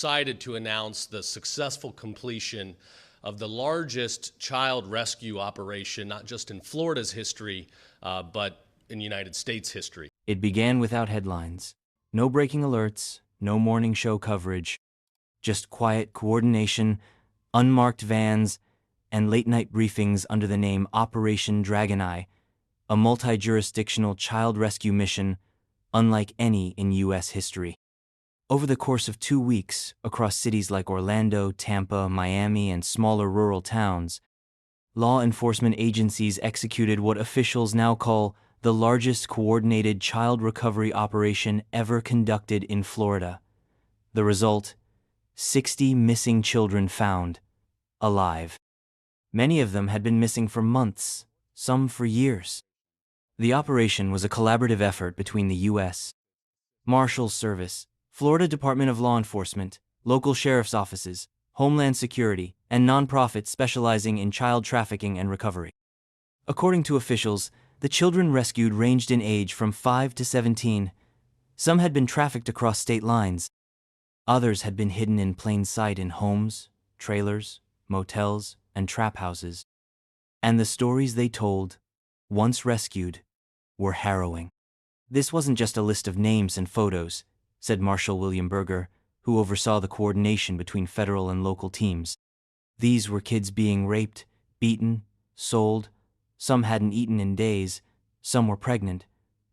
Excited to announce the successful completion of the largest child rescue operation, not just in Florida's history, but in United States history. It began without headlines. No breaking alerts, no morning show coverage. Just quiet coordination, unmarked vans, and late-night briefings under the name Operation Dragon Eye, a multi-jurisdictional child rescue mission unlike any in U.S. history. Over the course of 2 weeks, across cities like Orlando, Tampa, Miami, and smaller rural towns, law enforcement agencies executed what officials now call the largest coordinated child recovery operation ever conducted in Florida. The result: 60 missing children found, alive. Many of them had been missing for months, some for years. The operation was a collaborative effort between the U.S. Marshals Service, Florida Department of Law Enforcement, local sheriff's offices, Homeland Security, and nonprofits specializing in child trafficking and recovery. According to officials, the children rescued ranged in age from 5 to 17. Some had been trafficked across state lines. Others had been hidden in plain sight in homes, trailers, motels, and trap houses. And the stories they told, once rescued, were harrowing. This wasn't just a list of names and photos, said Marshal William Berger, who oversaw the coordination between federal and local teams. These were kids being raped, beaten, sold. Some hadn't eaten in days. Some were pregnant.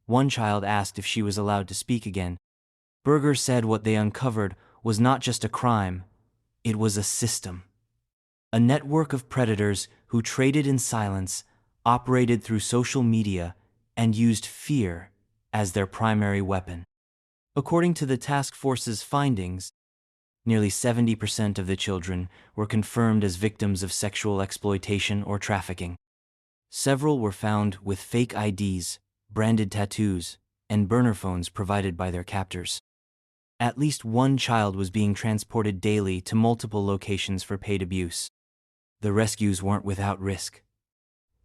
One child asked if she was allowed to speak again. Berger said what they uncovered was not just a crime, it was a system. A network of predators who traded in silence, operated through social media, and used fear as their primary weapon. According to the task force's findings, nearly 70% of the children were confirmed as victims of sexual exploitation or trafficking. Several were found with fake IDs, branded tattoos, and burner phones provided by their captors. At least one child was being transported daily to multiple locations for paid abuse. The rescues weren't without risk.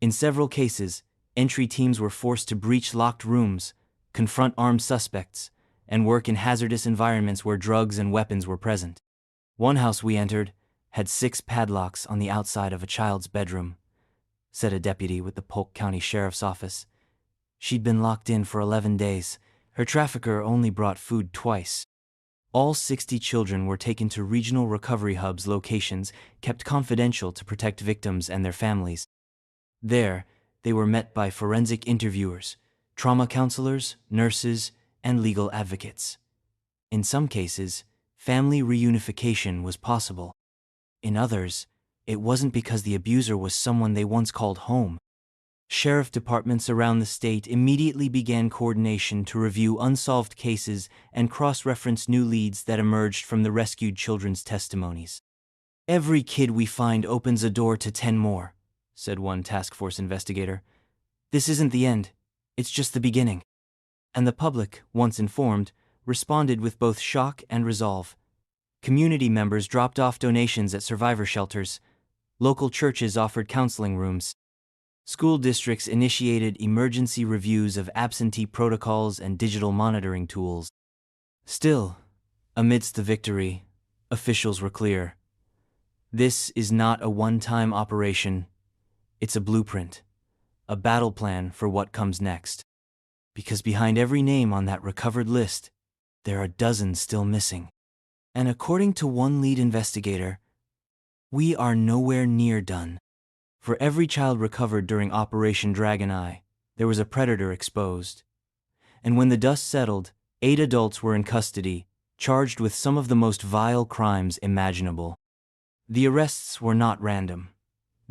In several cases, entry teams were forced to breach locked rooms, confront armed suspects, and work in hazardous environments where drugs and weapons were present. One house we entered had 6 padlocks on the outside of a child's bedroom, said a deputy with the Polk County Sheriff's Office. She'd been locked in for 11 days. Her trafficker only brought food twice. All 60 children were taken to regional recovery hubs locations kept confidential to protect victims and their families. There, they were met by forensic interviewers, trauma counselors, nurses, and legal advocates. In some cases, family reunification was possible. In others, it wasn't because the abuser was someone they once called home. Sheriff departments around the state immediately began coordination to review unsolved cases and cross-reference new leads that emerged from the rescued children's testimonies. "Every kid we find opens a door to 10 more, said one task force investigator. "This isn't the end, it's just the beginning." And the public, once informed, responded with both shock and resolve. Community members dropped off donations at survivor shelters. Local churches offered counseling rooms. School districts initiated emergency reviews of absentee protocols and digital monitoring tools. Still, amidst the victory, officials were clear. This is not a one-time operation. It's a blueprint, a battle plan for what comes next. Because behind every name on that recovered list, there are dozens still missing. And according to one lead investigator, we are nowhere near done. For every child recovered during Operation Dragon Eye, there was a predator exposed. And when the dust settled, 8 adults were in custody, charged with some of the most vile crimes imaginable. The arrests were not random.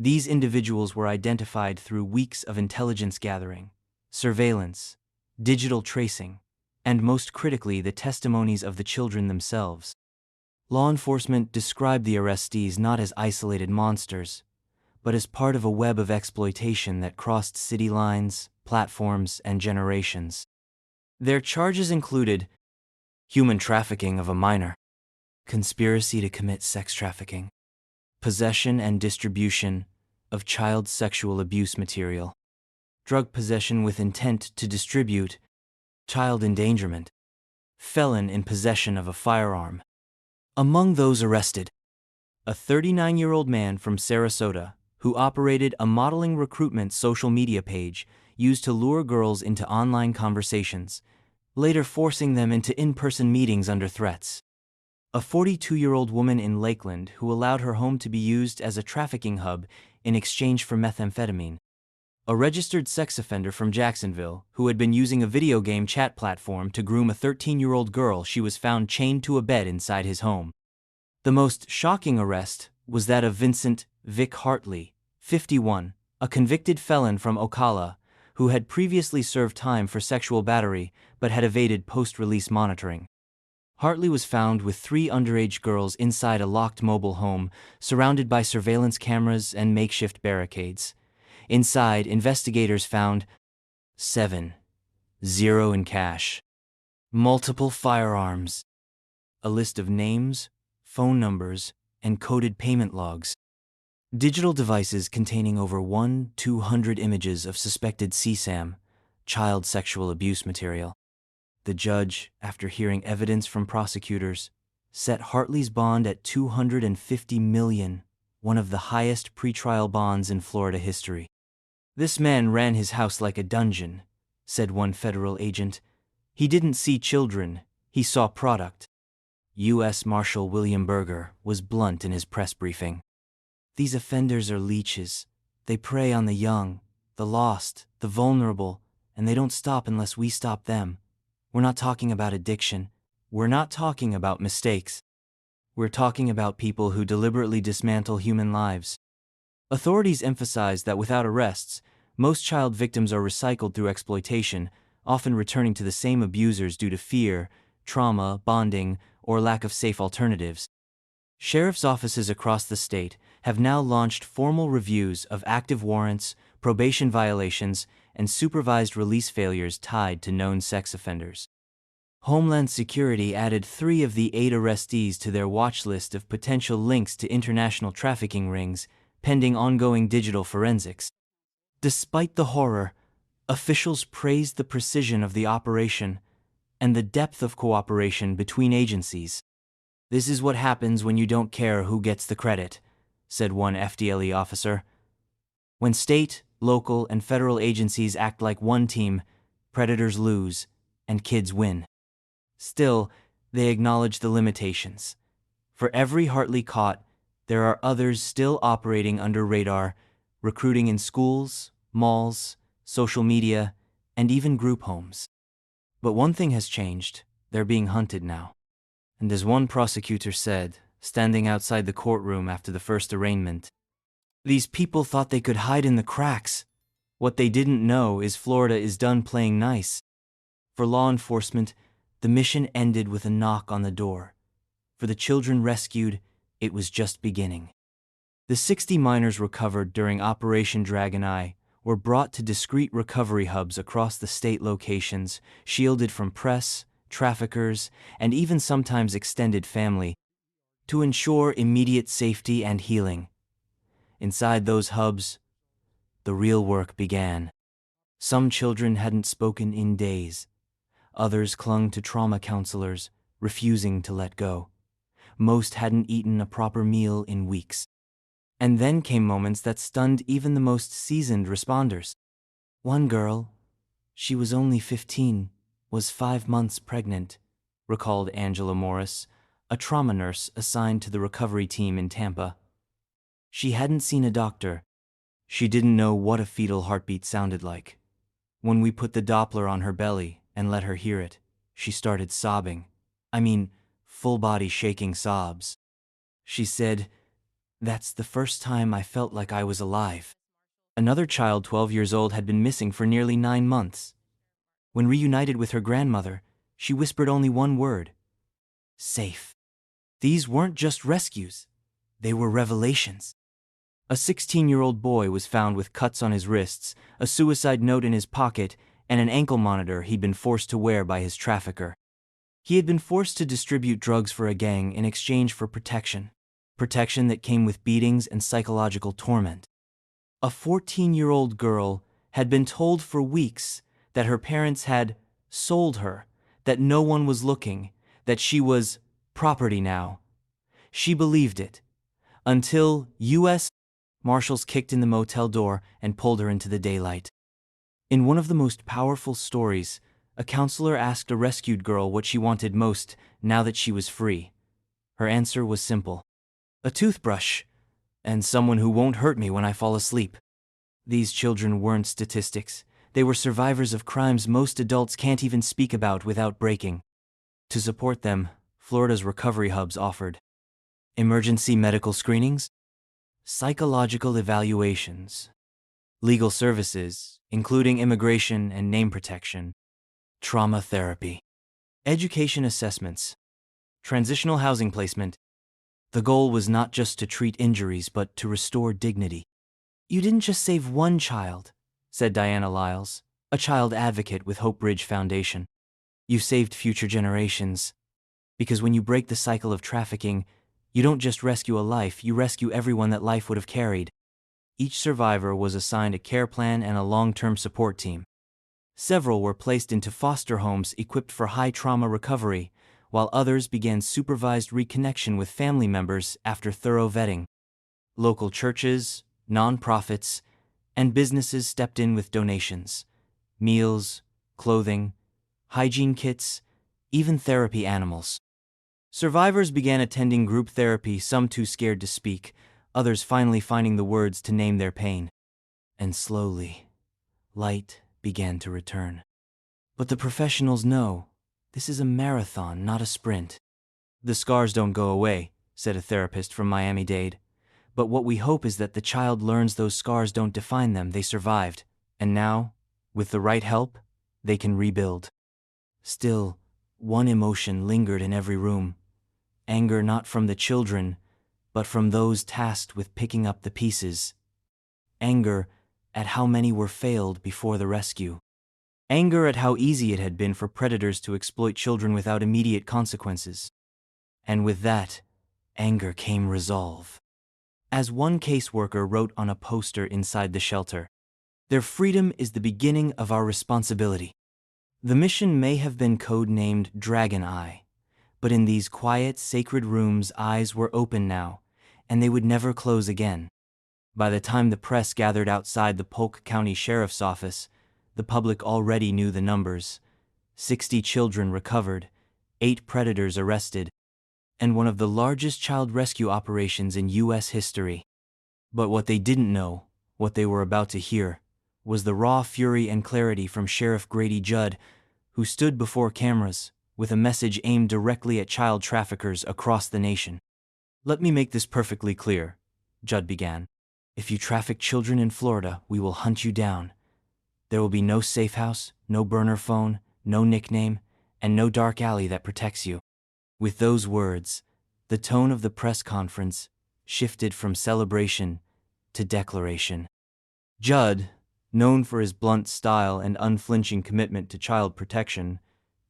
These individuals were identified through weeks of intelligence gathering, surveillance, digital tracing, and most critically, the testimonies of the children themselves. Law enforcement described the arrestees not as isolated monsters, but as part of a web of exploitation that crossed city lines, platforms, and generations. Their charges included human trafficking of a minor, conspiracy to commit sex trafficking, possession and distribution of child sexual abuse material, drug possession with intent to distribute, child endangerment, felon in possession of a firearm, Among those arrested, a 39-year-old man from Sarasota who operated a modeling recruitment social media page used to lure girls into online conversations, later forcing them into in-person meetings under threats. A 42-year-old woman in Lakeland who allowed her home to be used as a trafficking hub in exchange for methamphetamine. A registered sex offender from Jacksonville who had been using a video game chat platform to groom a 13-year-old girl she was found chained to a bed inside his home. The most shocking arrest was that of Vic Hartley, 51, a convicted felon from Ocala, who had previously served time for sexual battery but had evaded post-release monitoring. Hartley was found with 3 underage girls inside a locked mobile home, surrounded by surveillance cameras and makeshift barricades. Inside, investigators found 7.0 in cash, multiple firearms, a list of names, phone numbers, and coded payment logs. Digital devices containing over 200 images of suspected CSAM, child sexual abuse material. The judge, after hearing evidence from prosecutors, set Hartley's bond at $250 million, one of the highest pretrial bonds in Florida history. "This man ran his house like a dungeon," said one federal agent. "He didn't see children, he saw product." U.S. Marshal William Berger was blunt in his press briefing. "These offenders are leeches. They prey on the young, the lost, the vulnerable, and they don't stop unless we stop them. We're not talking about addiction. We're not talking about mistakes. We're talking about people who deliberately dismantle human lives." Authorities emphasize that without arrests, most child victims are recycled through exploitation, often returning to the same abusers due to fear, trauma, bonding, or lack of safe alternatives. Sheriff's offices across the state have now launched formal reviews of active warrants, probation violations, and supervised release failures tied to known sex offenders. Homeland Security added 3 of the 8 arrestees to their watch list of potential links to international trafficking rings, pending ongoing digital forensics. Despite the horror, officials praised the precision of the operation and the depth of cooperation between agencies. "This is what happens when you don't care who gets the credit," said one FDLE officer. "When state, local, and federal agencies act like one team, predators lose and kids win." Still, they acknowledge the limitations. For every Hartley caught, there are others still operating under radar, recruiting in schools, malls, social media, and even group homes. But one thing has changed: they're being hunted now. And as one prosecutor said, standing outside the courtroom after the first arraignment, "These people thought they could hide in the cracks. What they didn't know is Florida is done playing nice." For law enforcement, the mission ended with a knock on the door. For the children rescued, it was just beginning. The 60 minors recovered during Operation Dragon Eye were brought to discrete recovery hubs across the state locations, shielded from press, traffickers, and even sometimes extended family, to ensure immediate safety and healing. Inside those hubs, the real work began. Some children hadn't spoken in days. Others clung to trauma counselors, refusing to let go. Most hadn't eaten a proper meal in weeks. And then came moments that stunned even the most seasoned responders. One girl, she was only 15, was 5 months pregnant, recalled Angela Morris, a trauma nurse assigned to the recovery team in Tampa. She hadn't seen a doctor. She didn't know what a fetal heartbeat sounded like. When we put the Doppler on her belly and let her hear it, she started sobbing. I mean, full-body shaking sobs. She said, "That's the first time I felt like I was alive." Another child, 12 years old, had been missing for nearly 9 months. When reunited with her grandmother, she whispered only one word: safe. These weren't just rescues. They were revelations. A 16-year-old boy was found with cuts on his wrists, a suicide note in his pocket, and an ankle monitor he'd been forced to wear by his trafficker. He had been forced to distribute drugs for a gang in exchange for protection that came with beatings and psychological torment. A 14-year-old girl had been told for weeks that her parents had sold her, that no one was looking, that she was property now, She believed it. Until U.S. Marshals kicked in the motel door and pulled her into the daylight. In one of the most powerful stories, a counselor asked a rescued girl what she wanted most now that she was free. Her answer was simple: a toothbrush, and someone who won't hurt me when I fall asleep. These children weren't statistics. They were survivors of crimes most adults can't even speak about without breaking. To support them, Florida's recovery hubs offered emergency medical screenings, psychological evaluations, legal services, including immigration and name protection, trauma therapy, education assessments, transitional housing placement. The goal was not just to treat injuries, but to restore dignity. "You didn't just save one child," said Diana Lyles, a child advocate with Hope Bridge Foundation. "You saved future generations. Because when you break the cycle of trafficking, you don't just rescue a life, you rescue everyone that life would have carried." Each survivor was assigned a care plan and a long-term support team. Several were placed into foster homes equipped for high trauma recovery, while others began supervised reconnection with family members after thorough vetting. Local churches, nonprofits, and businesses stepped in with donations: meals, clothing, hygiene kits, even therapy animals. Survivors began attending group therapy, some too scared to speak, others finally finding the words to name their pain. And slowly, light began to return. But the professionals know this is a marathon, not a sprint. "The scars don't go away," said a therapist from Miami-Dade. "But what we hope is that the child learns those scars don't define them, they survived. And now, with the right help, they can rebuild." Still, one emotion lingered in every room. Anger not from the children, but from those tasked with picking up the pieces. Anger at how many were failed before the rescue. Anger at how easy it had been for predators to exploit children without immediate consequences. And with that, anger came resolve. As one caseworker wrote on a poster inside the shelter, "Their freedom is the beginning of our responsibility." The mission may have been code-named Dragon Eye, but in these quiet, sacred rooms, eyes were open now, and they would never close again. By the time the press gathered outside the Polk County Sheriff's Office, the public already knew the numbers: 60 children recovered, 8 predators arrested, and one of the largest child rescue operations in U.S. history. But what they didn't know, what they were about to hear, was the raw fury and clarity from Sheriff Grady Judd, who stood before cameras with a message aimed directly at child traffickers across the nation. "Let me make this perfectly clear," Judd began. "If you traffic children in Florida, we will hunt you down. There will be no safe house, no burner phone, no nickname, and no dark alley that protects you." With those words, the tone of the press conference shifted from celebration to declaration. Judd, known for his blunt style and unflinching commitment to child protection,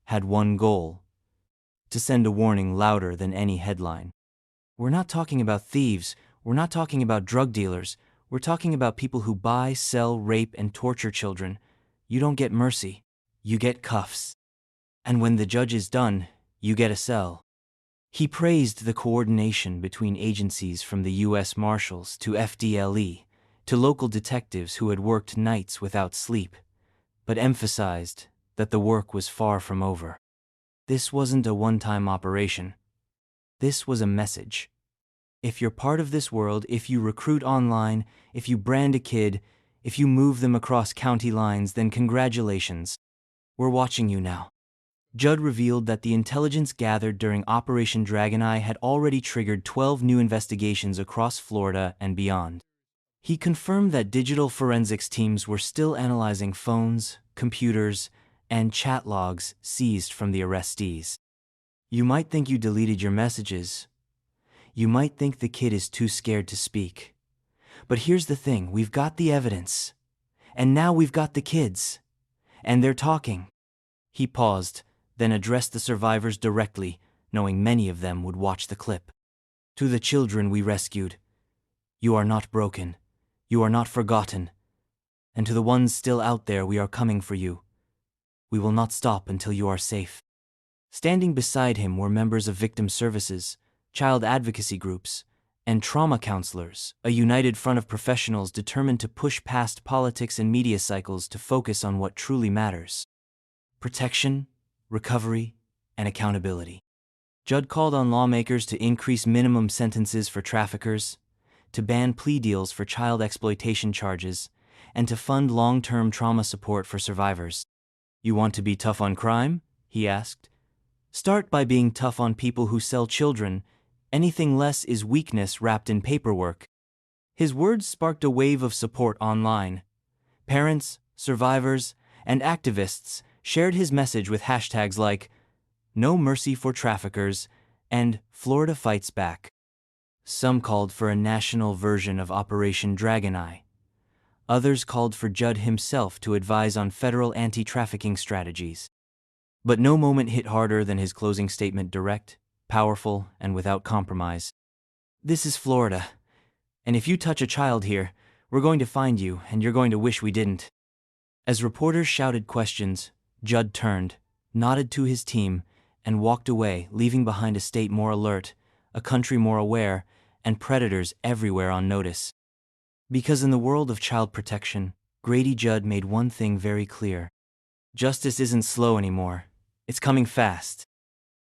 had one goal: to send a warning louder than any headline. "We're not talking about thieves, we're not talking about drug dealers, we're talking about people who buy, sell, rape, and torture children. You don't get mercy, you get cuffs. And when the judge is done, you get a cell." He praised the coordination between agencies, from the U.S. Marshals to FDLE, to local detectives who had worked nights without sleep, but emphasized that the work was far from over. This wasn't a one-time operation. This was a message. If you're part of this world, if you recruit online, if you brand a kid, if you move them across county lines, then congratulations. We're watching you now. Judd revealed that the intelligence gathered during Operation Dragon Eye had already triggered 12 new investigations across Florida and beyond. He confirmed that digital forensics teams were still analyzing phones, computers, and chat logs seized from the arrestees. You might think you deleted your messages. You might think the kid is too scared to speak. But here's the thing, we've got the evidence. And now we've got the kids. And they're talking. He paused, then addressed the survivors directly, knowing many of them would watch the clip. "To the children we rescued, you are not broken. You are not forgotten. And to the ones still out there, we are coming for you. We will not stop until you are safe." Standing beside him were members of victim services, child advocacy groups, and trauma counselors, a united front of professionals determined to push past politics and media cycles to focus on what truly matters: protection, recovery, and accountability. Judd called on lawmakers to increase minimum sentences for traffickers, to ban plea deals for child exploitation charges, and to fund long-term trauma support for survivors. "You want to be tough on crime?" he asked. "Start by being tough on people who sell children. Anything less is weakness wrapped in paperwork." His words sparked a wave of support online. Parents, survivors, and activists shared his message with hashtags like "No Mercy for Traffickers" and "Florida Fights Back." Some called for a national version of Operation Dragon Eye. Others called for Judd himself to advise on federal anti-trafficking strategies. But no moment hit harder than his closing statement: direct, powerful, and without compromise. "This is Florida, and if you touch a child here, we're going to find you, and you're going to wish we didn't." As reporters shouted questions, Judd turned, nodded to his team, and walked away, leaving behind a state more alert, a country more aware, and predators everywhere on notice. Because in the world of child protection, Grady Judd made one thing very clear: justice isn't slow anymore, it's coming fast.